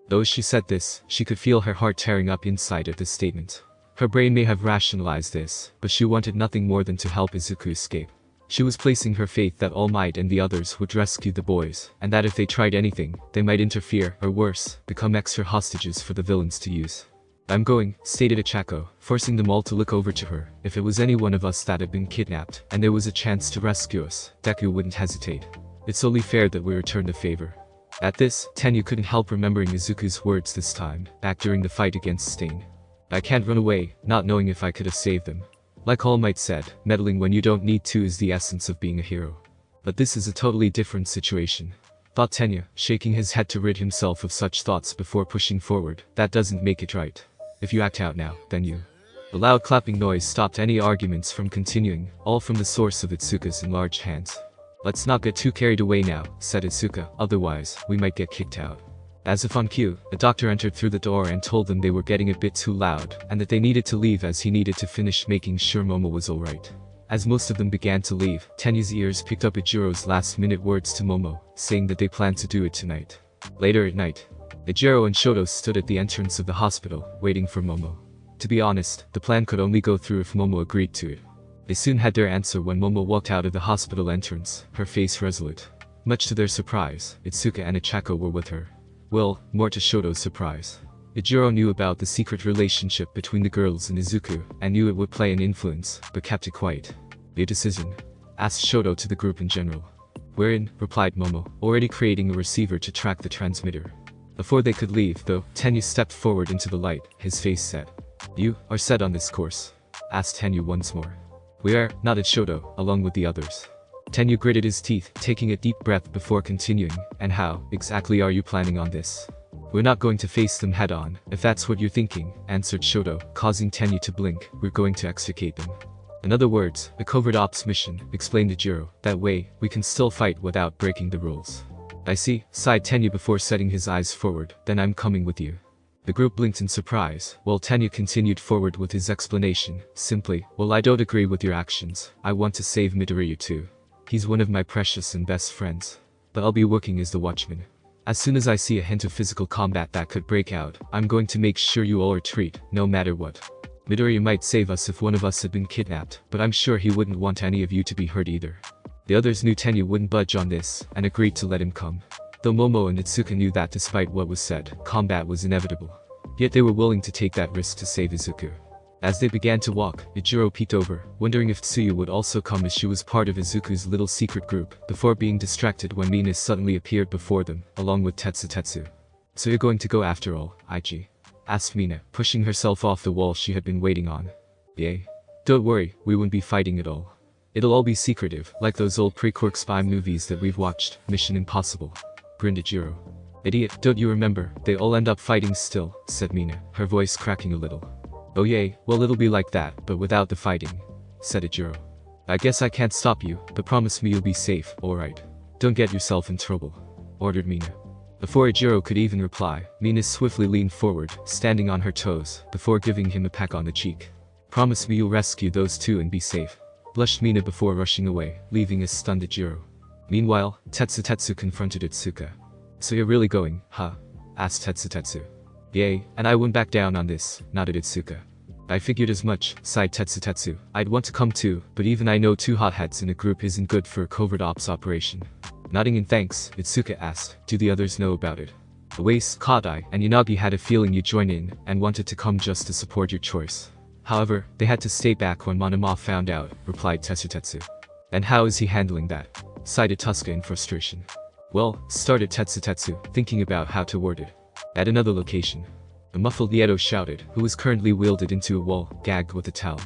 Though as she said this, she could feel her heart tearing up inside at this statement. Her brain may have rationalized this, but she wanted nothing more than to help Izuku escape. She was placing her faith that All Might and the others would rescue the boys, and that if they tried anything, they might interfere, or worse, become extra hostages for the villains to use. I'm going, stated Ichako, forcing them all to look over to her. If it was any one of us that had been kidnapped, and there was a chance to rescue us, Deku wouldn't hesitate. It's only fair that we return the favor. At this, Tenya couldn't help remembering Izuku's words this time, back during the fight against Stain. I can't run away, not knowing if I could have saved them. Like All Might said, meddling when you don't need to is the essence of being a hero. But this is a totally different situation, thought Tenya, shaking his head to rid himself of such thoughts before pushing forward. That doesn't make it right. If you act out now, then you. The loud clapping noise stopped any arguments from continuing, all from the source of Itsuka's enlarged hands. Let's not get too carried away now, said Itsuka, otherwise, we might get kicked out. As if on cue, a doctor entered through the door and told them they were getting a bit too loud, and that they needed to leave as he needed to finish making sure Momo was alright. As most of them began to leave, Tenya's ears picked up Ijiro's last-minute words to Momo, saying that they planned to do it tonight. Later at night, Ijiro and Shoto stood at the entrance of the hospital, waiting for Momo. To be honest, the plan could only go through if Momo agreed to it. They soon had their answer when Momo walked out of the hospital entrance, her face resolute. Much to their surprise, Itsuka and Ichako were with her. Well, more to Shoto's surprise. Ijiro knew about the secret relationship between the girls and Izuku, and knew it would play an influence, but kept it quiet. Your decision? Asked Shoto to the group in general. We're in, replied Momo, already creating a receiver to track the transmitter. Before they could leave, though, Tenya stepped forward into the light, his face set. You are set on this course? Asked Tenya once more. We are, nodded Shoto, along with the others. Tenya gritted his teeth, taking a deep breath before continuing. And how, exactly are you planning on this? We're not going to face them head-on, if that's what you're thinking, answered Shoto, causing Tenya to blink. We're going to extricate them. In other words, a covert ops mission, explained Ijiro. That way, we can still fight without breaking the rules. I see, sighed Tenya before setting his eyes forward. Then I'm coming with you. The group blinked in surprise, while Tenya continued forward with his explanation, simply, well, I don't agree with your actions. I want to save Midoriya too. He's one of my precious and best friends. But I'll be working as the watchman. As soon as I see a hint of physical combat that could break out, I'm going to make sure you all retreat, no matter what. Midoriya might save us if one of us had been kidnapped, but I'm sure he wouldn't want any of you to be hurt either. The others knew Tenya wouldn't budge on this, and agreed to let him come. Though Momo and Itsuka knew that despite what was said, combat was inevitable. Yet they were willing to take that risk to save Izuku. As they began to walk, Ichiro peeked over, wondering if Tsuyu would also come as she was part of Izuku's little secret group, before being distracted when Mina suddenly appeared before them, along with Tetsu. "So you're going to go after all, Ichi?" asked Mina, pushing herself off the wall she had been waiting on. "Yay. Don't worry, we won't be fighting at all. It'll all be secretive, like those old pre-quirk spy movies that we've watched, Mission Impossible," grinned Ichiro. "Idiot, don't you remember, they all end up fighting still," said Mina, her voice cracking a little. "Oh yay, well it'll be like that, but without the fighting," said Ichiro. "I guess I can't stop you, but promise me you'll be safe, alright? Don't get yourself in trouble," ordered Mina. Before Ichiro could even reply, Mina swiftly leaned forward, standing on her toes, before giving him a peck on the cheek. "Promise me you'll rescue those two and be safe," blushed Mina before rushing away, leaving a stunned Ichiro. Meanwhile, Tetsu confronted Itsuka. "So you're really going, huh?" asked Tetsu. "Yay, and I won't back down on this," nodded Itsuka. "I figured as much," sighed Tetsu. "I'd want to come too, but even I know two hotheads in a group isn't good for a covert ops operation." Nodding in thanks, Itsuka asked, "Do the others know about it?" Oase, Kadai, and Yanagi had a feeling you'd join in, and wanted to come just to support your choice. However, they had to stay back when Monoma found out, replied Tetsu. "And how is he handling that?" sighed Ituska in frustration. "Well," started Tetsu, thinking about how to word it. At another location, a muffled Nieto shouted, who was currently wielded into a wall, gagged with a towel.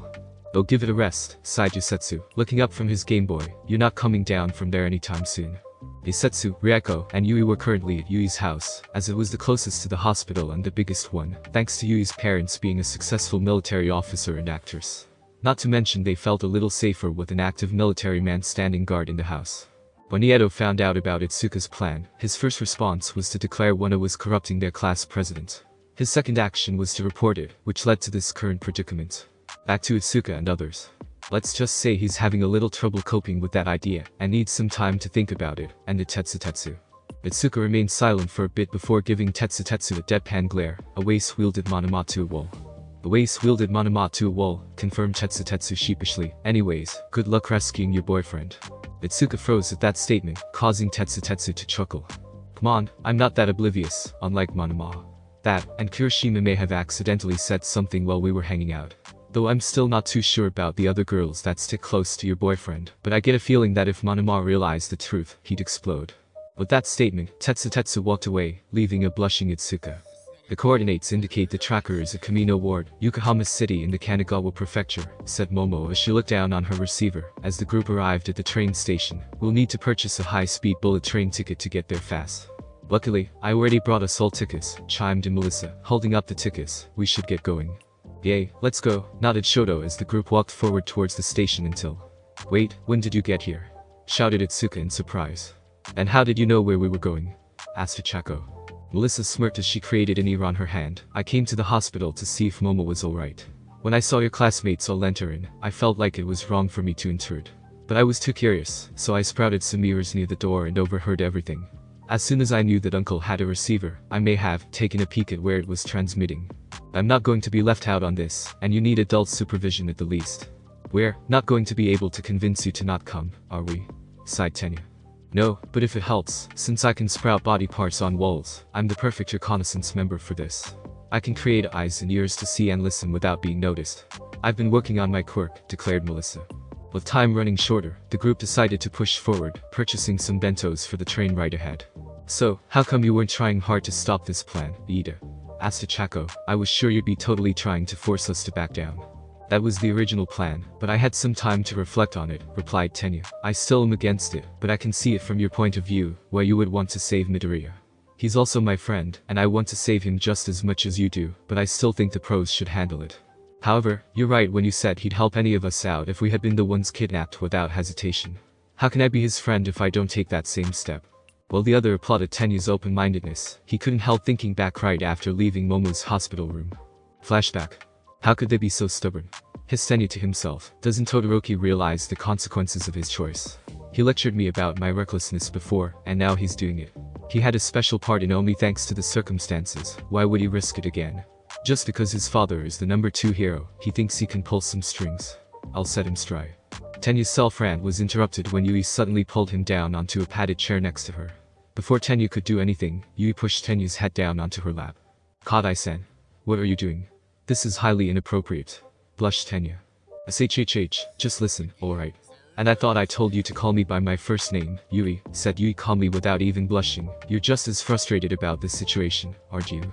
"Oh, give it a rest," sighed Yusetsu, looking up from his Game Boy. "You're not coming down from there anytime soon." Yusetsu, Ryako, and Yui were currently at Yui's house, as it was the closest to the hospital and the biggest one, thanks to Yui's parents being a successful military officer and actress. Not to mention they felt a little safer with an active military man standing guard in the house. When Nieto found out about Itsuka's plan, his first response was to declare Wano was corrupting their class president. His second action was to report it, which led to this current predicament. Back to Itsuka and others. Let's just say he's having a little trouble coping with that idea, and needs some time to think about it, ended Tetsu. Itsuka remained silent for a bit before giving Tetsu a deadpan glare. Oase wielded Monoma to a wall. Oase wielded Monoma to a wall, confirmed Tetsu sheepishly. "Anyways, good luck rescuing your boyfriend." Itsuka froze at that statement, causing Tetsu to chuckle. "Come on, I'm not that oblivious, unlike Monoma. That, and Kirishima may have accidentally said something while we were hanging out. Though I'm still not too sure about the other girls that stick close to your boyfriend, but I get a feeling that if Monoma realized the truth, he'd explode." With that statement, Tetsu walked away, leaving a blushing Itsuka. "The coordinates indicate the tracker is a Kamino ward, Yokohama City in the Kanagawa Prefecture," said Momo as she looked down on her receiver. "As the group arrived at the train station, we'll need to purchase a high-speed bullet train ticket to get there fast." "Luckily, I already brought us all tickets," chimed in Melissa, holding up the tickets. "We should get going." "Yay, let's go," nodded Shoto as the group walked forward towards the station until... "Wait, when did you get here?" shouted Itsuka in surprise. "And how did you know where we were going?" asked Chako. Melissa smirked as she created an ear on her hand. "I came to the hospital to see if Momo was alright. When I saw your classmates all enter in, I felt like it was wrong for me to intrude. But I was too curious, so I sprouted some ears near the door and overheard everything. As soon as I knew that Uncle had a receiver, I may have taken a peek at where it was transmitting. I'm not going to be left out on this, and you need adult supervision at the least. We're not going to be able to convince you to not come, are we?" sighed Tenya. "No, but if it helps, since I can sprout body parts on walls, I'm the perfect reconnaissance member for this. I can create eyes and ears to see and listen without being noticed. I've been working on my quirk," declared Melissa. With time running shorter, the group decided to push forward, purchasing some bentos for the train right ahead. "So, how come you weren't trying hard to stop this plan, Iida?" asked Chako. "I was sure you'd be totally trying to force us to back down." "That was the original plan, but I had some time to reflect on it," replied Tenya. "I still am against it, but I can see it from your point of view, where you would want to save Midoriya. He's also my friend, and I want to save him just as much as you do, but I still think the pros should handle it. However, you're right when you said he'd help any of us out if we had been the ones kidnapped without hesitation. How can I be his friend if I don't take that same step?" While the other applauded Tenya's open-mindedness, he couldn't help thinking back right after leaving Momo's hospital room. Flashback. How could they be so stubborn? Hissed Tenya to himself. Doesn't Todoroki realize the consequences of his choice? He lectured me about my recklessness before, and now he's doing it. He had a special part in Omi thanks to the circumstances. Why would he risk it again? Just because his father is the number 2 hero, he thinks he can pull some strings. I'll set him straight. Tenya's self-rant was interrupted when Yui suddenly pulled him down onto a padded chair next to her. Before Tenya could do anything, Yui pushed Tenya's head down onto her lap. "Kadai-sen. what are you doing? This is highly inappropriate. Blushed Tenya. SHHH, just listen, alright. And I thought I told you to call me by my first name, Yui, said Yui calmly without even blushing. You're just as frustrated about this situation, aren't you?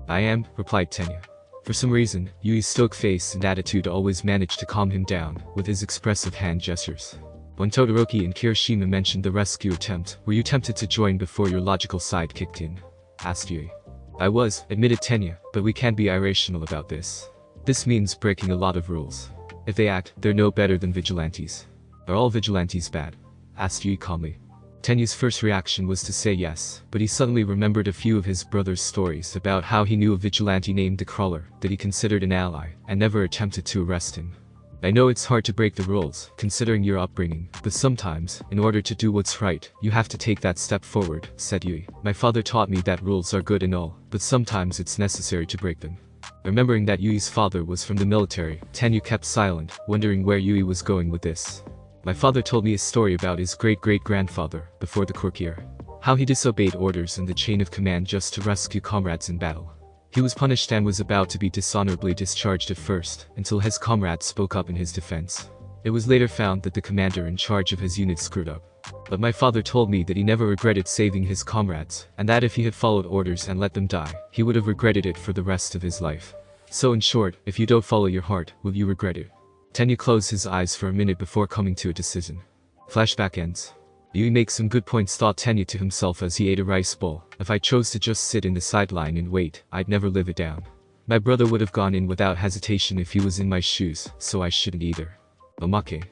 I am, replied Tenya. For some reason, Yui's stoic face and attitude always managed to calm him down, with his expressive hand gestures. When Todoroki and Kirishima mentioned the rescue attempt, were you tempted to join before your logical side kicked in? Asked Yui. I was, admitted Tenya, but we can't be irrational about this. This means breaking a lot of rules. If they act, they're no better than vigilantes. Are all vigilantes bad? Asked Yui calmly. Tenya's first reaction was to say yes, but he suddenly remembered a few of his brother's stories about how he knew a vigilante named the Crawler that he considered an ally, and never attempted to arrest him. I know it's hard to break the rules, considering your upbringing, but sometimes, in order to do what's right, you have to take that step forward, said Yui. My father taught me that rules are good and all, but sometimes it's necessary to break them. Remembering that Yui's father was from the military, Tenya kept silent, wondering where Yui was going with this. My father told me a story about his great-great-grandfather, before the quirk era. How he disobeyed orders in the chain of command just to rescue comrades in battle. He was punished and was about to be dishonorably discharged at first, until his comrades spoke up in his defense. It was later found that the commander in charge of his unit screwed up. But my father told me that he never regretted saving his comrades, and that if he had followed orders and let them die, he would have regretted it for the rest of his life. So in short, if you don't follow your heart, will you regret it? Tenya closed his eyes for a minute before coming to a decision. Flashback ends. Yui makes some good points, thought Tenya to himself as he ate a rice bowl. If I chose to just sit in the sideline and wait, I'd never live it down. My brother would have gone in without hesitation if he was in my shoes, so I shouldn't either. Omake.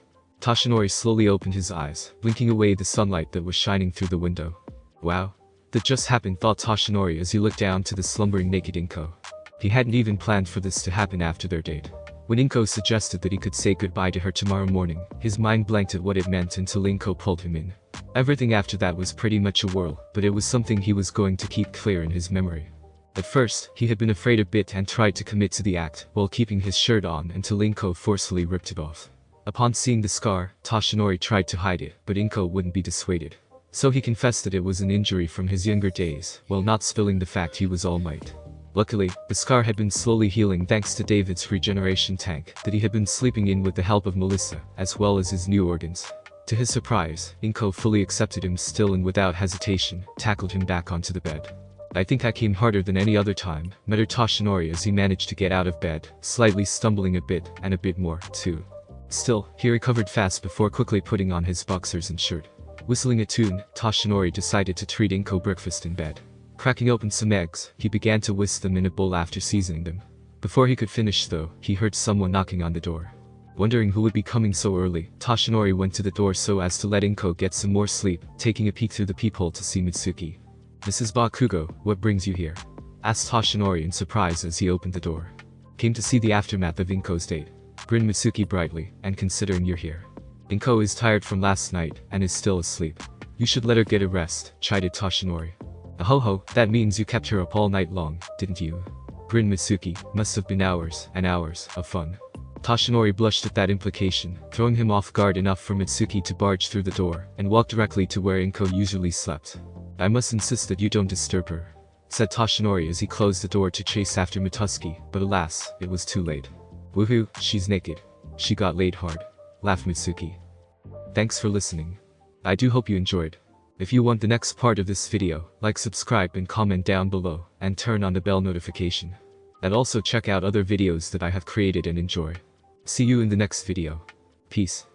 Toshinori slowly opened his eyes, blinking away the sunlight that was shining through the window. Wow. That just happened, thought Toshinori as he looked down to the slumbering naked Inko. He hadn't even planned for this to happen after their date. When Inko suggested that he could say goodbye to her tomorrow morning, his mind blanked at what it meant until Inko pulled him in. Everything after that was pretty much a whirl, but it was something he was going to keep clear in his memory. At first, he had been afraid a bit and tried to commit to the act, while keeping his shirt on until Inko forcefully ripped it off. Upon seeing the scar, Toshinori tried to hide it, but Inko wouldn't be dissuaded. So he confessed that it was an injury from his younger days, while not spilling the fact he was All Might. Luckily, the scar had been slowly healing thanks to David's regeneration tank that he had been sleeping in with the help of Melissa, as well as his new organs. To his surprise, Inko fully accepted him still and without hesitation, tackled him back onto the bed. I think I came harder than any other time, muttered Toshinori as he managed to get out of bed, slightly stumbling a bit, and a bit more, too. Still, he recovered fast before quickly putting on his boxers and shirt. Whistling a tune, Toshinori decided to treat Inko breakfast in bed. Cracking open some eggs, he began to whisk them in a bowl after seasoning them. Before he could finish though, he heard someone knocking on the door. Wondering who would be coming so early, Toshinori went to the door so as to let Inko get some more sleep, taking a peek through the peephole to see Mitsuki. Mrs. Bakugo, what brings you here? Asked Toshinori in surprise as he opened the door. Came to see the aftermath of Inko's date. Grinned Mitsuki brightly, and considering you're here. Inko is tired from last night, and is still asleep. You should let her get a rest, chided Toshinori. Ho, that means you kept her up all night long, didn't you? Grinned Mitsuki, must have been hours and hours of fun. Toshinori blushed at that implication, throwing him off guard enough for Mitsuki to barge through the door, and walk directly to where Inko usually slept. I must insist that you don't disturb her, said Toshinori as he closed the door to chase after Mitsuki, but alas, it was too late. Woohoo, she's naked. She got laid hard, laughed Mitsuki. Thanks for listening. I do hope you enjoyed. If you want the next part of this video, like, subscribe and comment down below, and turn on the bell notification. And also check out other videos that I have created and enjoy. See you in the next video. Peace.